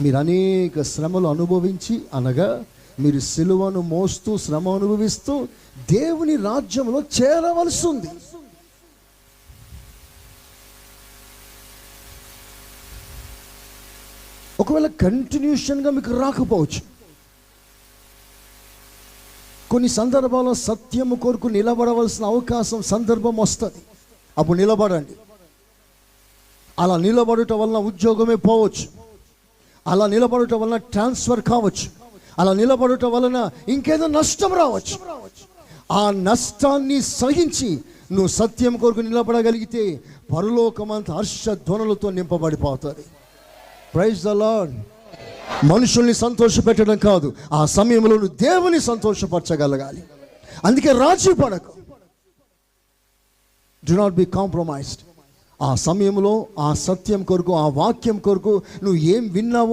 మీరు అనేక శ్రమలు అనుభవించి, అనగా మీరు సిలువను మోస్తూ శ్రమ అనుభవిస్తూ దేవుని రాజ్యంలో చేరవలసి ఉంది. ఒకవేళ కంటిన్యూషన్గా మీకు రాకపోవచ్చు. కొన్ని సందర్భాల్లో సత్యము కొరకు నిలబడవలసిన అవకాశం, సందర్భం వస్తుంది. అప్పుడు నిలబడండి. అలా నిలబడటం వలన ఉద్యోగమే పోవచ్చు, అలా నిలబడటం వలన ట్రాన్స్ఫర్ కావచ్చు, అలా నిలబడటం వలన ఇంకేదో నష్టం రావచ్చు. ఆ నష్టాన్ని సహించి నువ్వు సత్యం కొరకు నిలబడగలిగితే పరలోకమంత హర్షధ్వనులతో నింపబడిపోతుంది. Praise the Lord. మనుషుల్ని సంతోషపెట్టడం కాదు, ఆ సమయంలో నువ్వు దేవుని సంతోషపరచగలగాలి. అందుకే రాజీ పడకు. Do not be compromised. ఆ సమయంలో ఆ సత్యం కొరకు, ఆ వాక్యం కొరకు నువ్వు ఏం విన్నావో